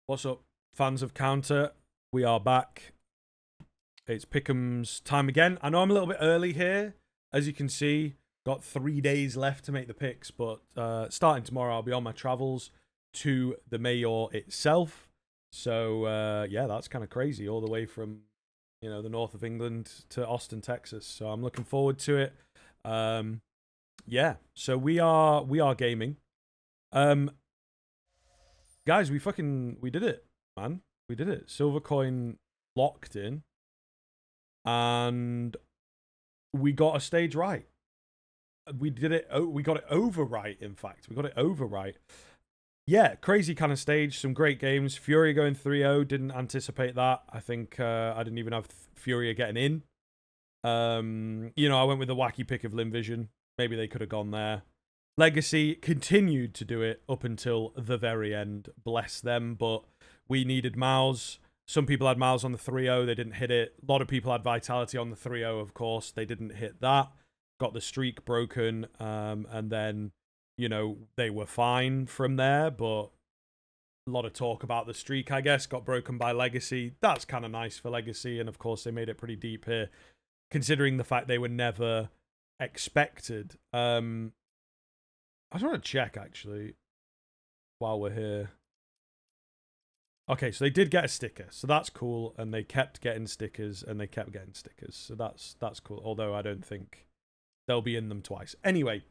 What's up, fans of Counter? We are back. It's Pick'em's time again. I know I'm a little bit early here. As you can see, got 3 days left to make the picks, but starting tomorrow, I'll be on my travels to the Mayor itself. So, yeah, that's kind of crazy. All the way from, the north of England to Austin, Texas. So I'm looking forward to it. Yeah, so we are gaming. Guys, we did it, man. We did it. Silver coin locked in. And we got a stage right. We did it. We got it over right, in fact. We got it over right. Yeah, crazy kind of stage. Some great games. Furia going 3-0. Didn't anticipate that. I think I didn't even have Furia getting in. I went with the wacky pick of Lim Vision. Maybe they could have gone there. Legacy continued to do it up until the very end. Bless them. But we needed Mouse. Some people had Miles on the 3-0. They didn't hit it. A lot of people had Vitality on the 3-0, of course. They didn't hit that. Got the streak broken. And then, they were fine from there. But a lot of talk about the streak, I guess. Got broken by Legacy. That's kind of nice for Legacy. And, of course, they made it pretty deep here. Considering the fact they were never expected. I just want to check, actually, while we're here. Okay, so they did get a sticker, so that's cool, and they kept getting stickers, so that's cool, although I don't think they'll be in them twice. Anyway,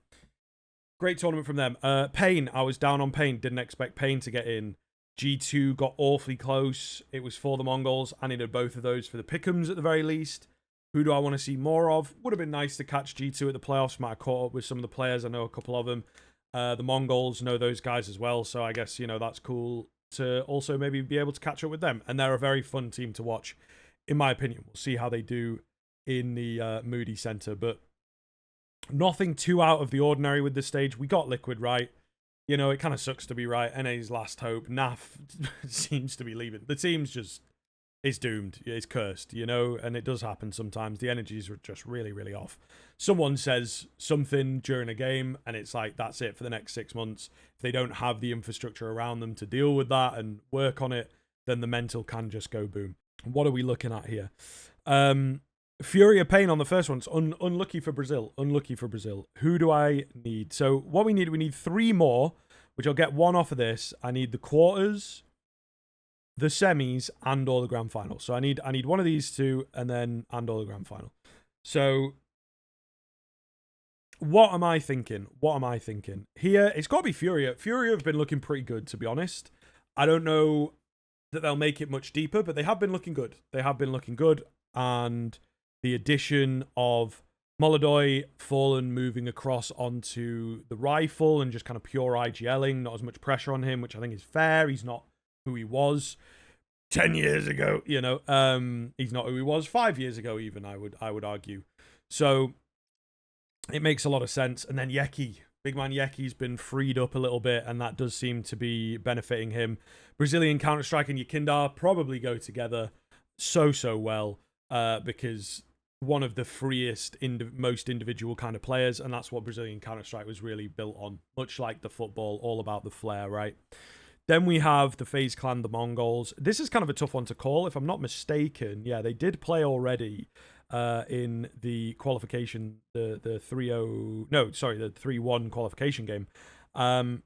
great tournament from them. Pain, I was down on Pain, didn't expect Pain to get in. G2 got awfully close. It was for the Mongols. I needed both of those for the Pick'ems at the very least. Who do I want to see more of? Would have been nice to catch G2 at the playoffs. Might have caught up with some of the players. I know a couple of them. The Mongols know those guys as well, so I guess, that's cool to also maybe be able to catch up with them. And they're a very fun team to watch, in my opinion. We'll see how they do in the Moody Center, but nothing too out of the ordinary with this stage. We got Liquid right. It kind of sucks to be right. NA's last hope. NAF seems to be leaving. The team's just... It's doomed. It's cursed, and it does happen sometimes. The energies are just really, really off. Someone says something during a game, and it's like, that's it for the next 6 months. If they don't have the infrastructure around them to deal with that and work on it, then the mental can just go boom. What are we looking at here? Furia Pain on the first one. It's unlucky for Brazil. Unlucky for Brazil. Who do I need? So what we need 3 more, which I'll get 1 off of this. I need the quarters, the semis, and or the grand final. So I need one of these 2, and or the grand final. So what am I thinking? Here, it's got to be Furia. Furia have been looking pretty good, to be honest. I don't know that they'll make it much deeper, but they have been looking good. And the addition of Molodoy, Fallen moving across onto the rifle and just kind of pure IGLing, not as much pressure on him, which I think is fair. He's not who he was 10 years ago, he's not who he was 5 years ago even, I would argue. So it makes a lot of sense. And then Yehaw, big man Yeha's been freed up a little bit, and that does seem to be benefiting him. Brazilian Counter-Strike and Yakindar probably go together so well, because one of the freest, most individual kind of players, and that's what Brazilian Counter-Strike was really built on, much like the football, all about the flair, right? Then we have the FaZe Clan, the Mongols. This is kind of a tough one to call. If I'm not mistaken, yeah, they did play already in the qualification, the 3-1 qualification game. And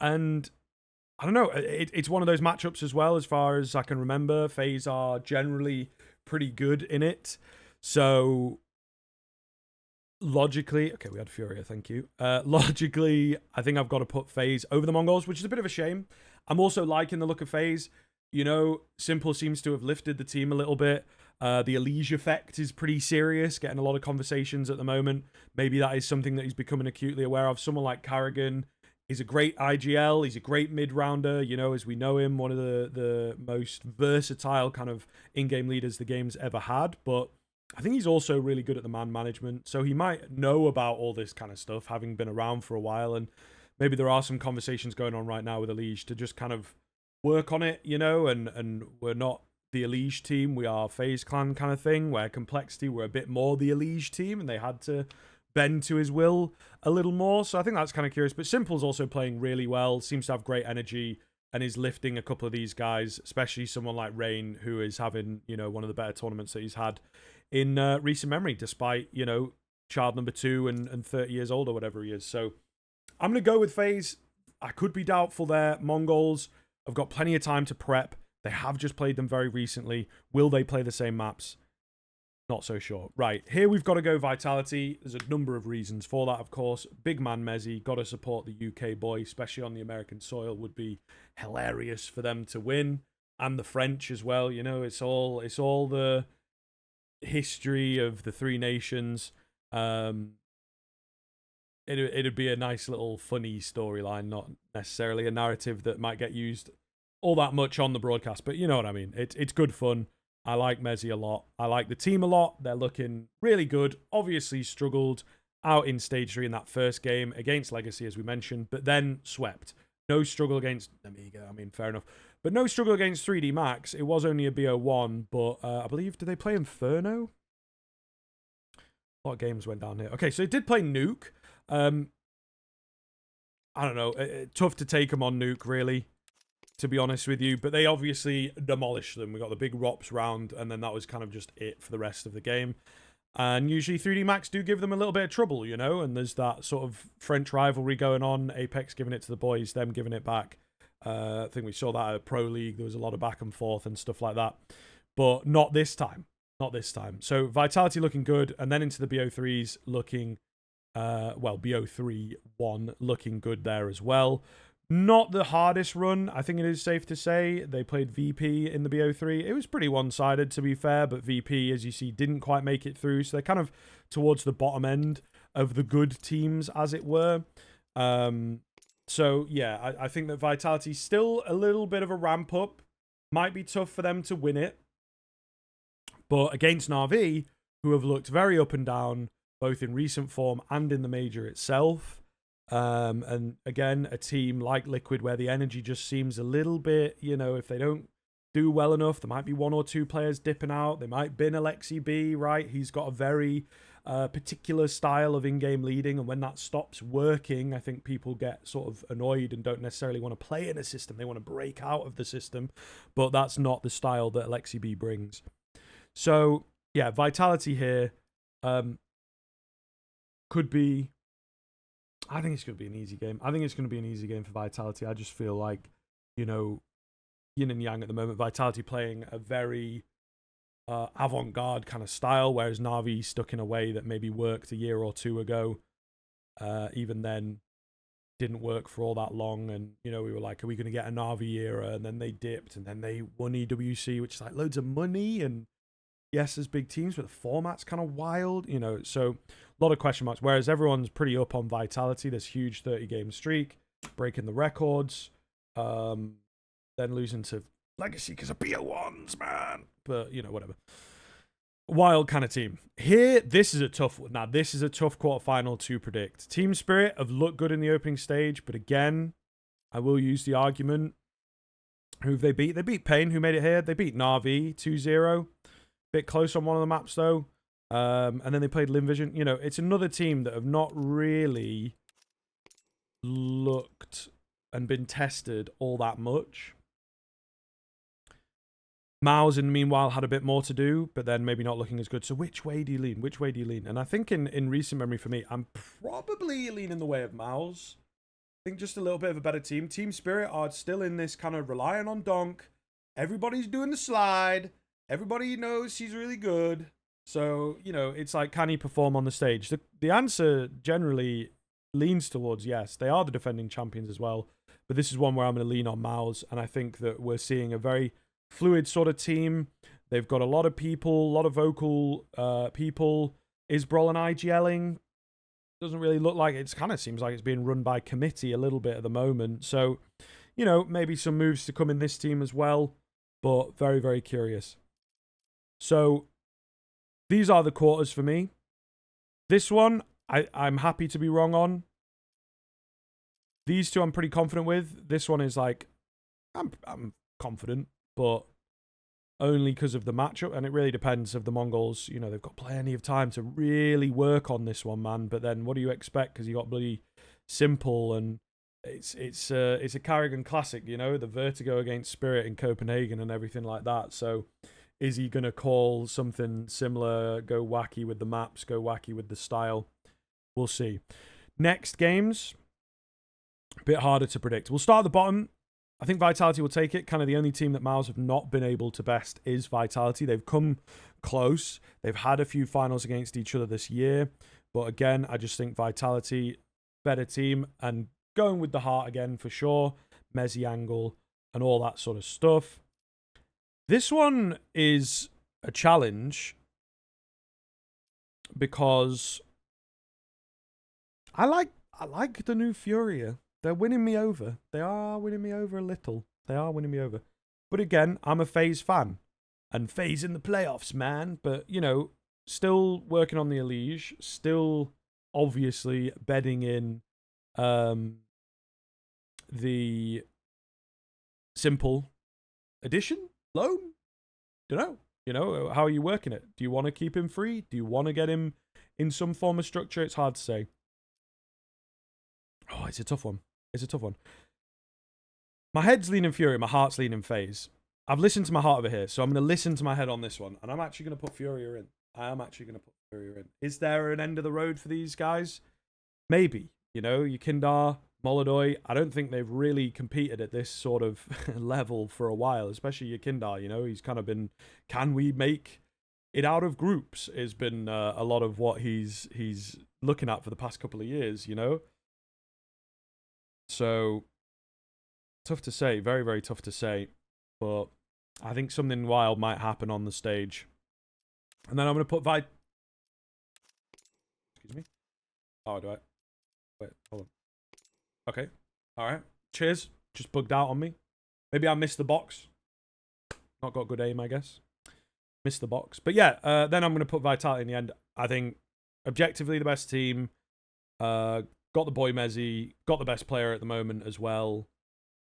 I don't know, it's one of those matchups as well, as far as I can remember. FaZe are generally pretty good in it. So logically, okay, we had Furia, thank you. Logically, I think I've got to put FaZe over the Mongols, which is a bit of a shame. I'm also liking the look of FaZe. Simple seems to have lifted the team a little bit. The Elige effect is pretty serious, getting a lot of conversations at the moment. Maybe that is something that he's becoming acutely aware of. Someone like Carrigan is a great IGL. He's a great mid-rounder, as we know him, one of the most versatile kind of in-game leaders the game's ever had. But I think he's also really good at the man management, so he might know about all this kind of stuff, having been around for a while, and maybe there are some conversations going on right now with Elige to just kind of work on it, and we're not the Elige team, we are FaZe Clan kind of thing, where Complexity were a bit more the Elige team, and they had to bend to his will a little more, so I think that's kind of curious. But Simple's also playing really well, seems to have great energy, and is lifting a couple of these guys, especially someone like Rain, who is having, you know, one of the better tournaments that he's had in recent memory, despite, you know, child number 2 and 30 years old or whatever he is. So I'm going to go with FaZe. I could be doubtful there. Mongols have got plenty of time to prep. They have just played them very recently. Will they play the same maps? Not so sure. Right, here we've got to go Vitality. There's a number of reasons for that, of course. Big man Mezzy, got to support the UK boy, especially on the American soil. Would be hilarious for them to win. And the French as well. You know, it's all the history of the 3 nations. It'd be a nice little funny storyline, not necessarily a narrative that might get used all that much on the broadcast, but you know what I mean. It's good fun. I like Mezzy a lot. I like the team a lot. They're looking really good. Obviously struggled out in Stage 3 in that first game against Legacy, as we mentioned, but then swept. No struggle against Amiga. I mean, fair enough. But no struggle against 3D Max. It was only a BO1, but I believe, did they play Inferno? A lot of games went down here. Okay, so it did play Nuke. I don't know. Tough to take them on Nuke, really, to be honest with you. But they obviously demolished them. We got the big ROPS round, and then that was kind of just it for the rest of the game. And usually 3D Max do give them a little bit of trouble, you know, and there's that sort of French rivalry going on. Apex giving it to the boys, them giving it back. I think we saw that at Pro League. There was a lot of back and forth and stuff like that. But not this time. Not this time. So Vitality looking good, and then into the BO3s looking... well, BO3-1 looking good there as well. Not the hardest run, I think it is safe to say. They played VP in the BO3. It was pretty one-sided, to be fair, but VP, as you see, didn't quite make it through. So they're kind of towards the bottom end of the good teams, as it were. So, yeah, I think that Vitality's still a little bit of a ramp-up. Might be tough for them to win it. But against Na'Vi, who have looked very up and down, both in recent form and in the major itself. And again, a team like Liquid where the energy just seems a little bit, you know, if they don't do well enough, there might be 1 or 2 players dipping out. They might bin Alexi B, right? He's got a very particular style of in-game leading, and when that stops working, I think people get sort of annoyed and don't necessarily want to play in a system. They want to break out of the system, but that's not the style that Alexi B brings. So, yeah, Vitality here could be... I think it's going to be an easy game. I think it's going to be an easy game for Vitality. I just feel like, you know, yin and yang at the moment. Vitality playing a very avant-garde kind of style, whereas Na'Vi stuck in a way that maybe worked a year or 2 ago. Even then, didn't work for all that long. And, you know, we were like, are we going to get a Na'Vi era? And then they dipped, and then they won EWC, which is like loads of money. And yes, there's big teams, but the format's kind of wild, you know. So a lot of question marks, whereas everyone's pretty up on Vitality. This huge 30-game streak, breaking the records, then losing to Legacy because of BO1s, man. But, you know, whatever. Wild kind of team. Here, this is a tough one. Now, this is a tough quarterfinal to predict. Team Spirit have looked good in the opening stage, but again, I will use the argument. Who have they beat? They beat Pain, who made it here. They beat Na'Vi 2-0. Bit close on one of the maps, though. And then they played Limvision. You know, it's another team that have not really looked and been tested all that much. Mao's, in the meanwhile, had a bit more to do, but then maybe not looking as good. So which way do you lean? Which way do you lean? And I think in recent memory for me, I'm probably leaning the way of Mao's. I think just a little bit of a better team. Team Spirit are still in this kind of relying on Donk. Everybody's doing the slide. Everybody knows he's really good. So, you know, it's like, can he perform on the stage? The answer generally leans towards yes. They are the defending champions as well. But this is one where I'm going to lean on Mao's. And I think that we're seeing a very fluid sort of team. They've got a lot of people, a lot of vocal people. Is Brawl and IGLing? Doesn't really look like it. It kind of seems like it's being run by committee a little bit at the moment. So, you know, maybe some moves to come in this team as well. But very, very curious. So, these are the quarters for me. This one, I'm happy to be wrong on. These two I'm pretty confident with. This one is like, I'm confident, but only because of the matchup. And it really depends of the Mongols. You know, they've got plenty of time to really work on this one, man. But then what do you expect? Because you got bloody Simple and it's a Carrigan classic, you know, the vertigo against Spirit in Copenhagen and everything like that. So is he gonna call something similar, go wacky with the maps, go wacky with the style? We'll see. Next games, a bit harder to predict. We'll start at the bottom. I think Vitality will take it. Kind of the only team that Miles have not been able to best is Vitality. They've come close. They've had a few finals against each other this year. But again, I just think Vitality, better team. And going with the heart again for sure. Mezzy angle and all that sort of stuff. This one is a challenge because I like the new Furia. They're winning me over. They are winning me over a little. They are winning me over. But again, I'm a FaZe fan. And FaZe in the playoffs, man. But, you know, still working on the Elige. Still, obviously, bedding in the simple addition? Loan? Don't know. You know, how are you working it? Do you want to keep him free? Do you want to get him in some form of structure? It's hard to say. Oh, it's a tough one. It's a tough one. My head's leaning Fury, my heart's leaning FaZe. I've listened to my heart over here, so I'm going to listen to my head on this one, and I'm actually going to put Furia in. I am actually going to put Furia in. Is there an end of the road for these guys? Maybe. You know, Yekindar, Molodoy, I don't think they've really competed at this sort of level for a while, especially Yekindar, you know, he's kind of been, can we make it out of groups? Has been a lot of what he's looking at for the past couple of years, you know? So, tough to say. Very, very tough to say. But I think something wild might happen on the stage. And then I'm going to put Excuse me. Oh, do I? Wait, hold on. Okay. All right. Cheers. Just bugged out on me. Maybe I missed the box. Not got good aim, I guess. Missed the box. But yeah, then I'm going to put Vitality in the end. I think objectively the best team. Got the boy Mezzy, got the best player at the moment as well,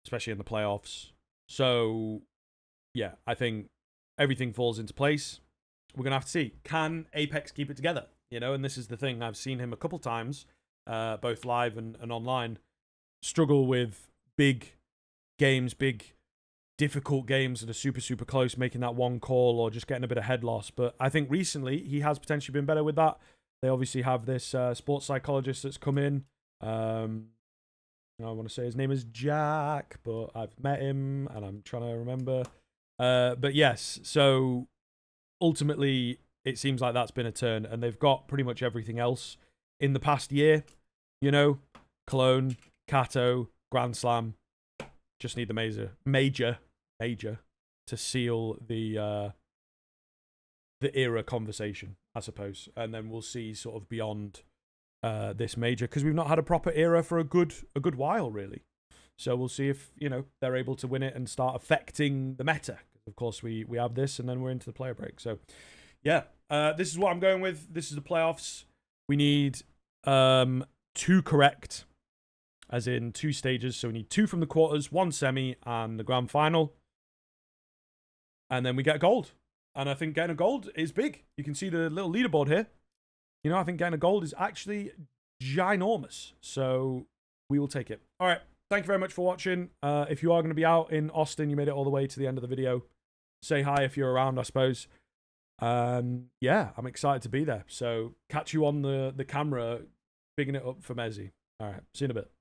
especially in the playoffs. So, yeah, I think everything falls into place. We're going to have to see. Can Apex keep it together? You know, and this is the thing. I've seen him a couple times, both live and online, struggle with big games, big difficult games that are super, super close, making that one call or just getting a bit of head loss. But I think recently he has potentially been better with that. They obviously have this sports psychologist that's come in. I want to say his name is Jack, but I've met him and I'm trying to remember. But yes, so ultimately it seems like that's been a turn, and they've got pretty much everything else in the past year. You know, Cologne, Kato, Grand Slam. Just need the major to seal the era conversation, I suppose, and then we'll see sort of beyond this major, because we've not had a proper era for a good while, really. So we'll see if, you know, they're able to win it and start affecting the meta. Of course, we have this, and then we're into the player break. So yeah, this is what I'm going with. This is the playoffs. We need 2 correct, as in 2 stages. So we need 2 from the quarters, 1 semi, and the grand final, and then we get gold. And I think getting a gold is big. You can see the little leaderboard here. You know, I think getting a gold is actually ginormous. So we will take it. All right. Thank you very much for watching. If you are going to be out in Austin, you made it all the way to the end of the video. Say hi if you're around, I suppose. Yeah, I'm excited to be there. So catch you on the camera, bigging it up for Mezzy. All right. See you in a bit.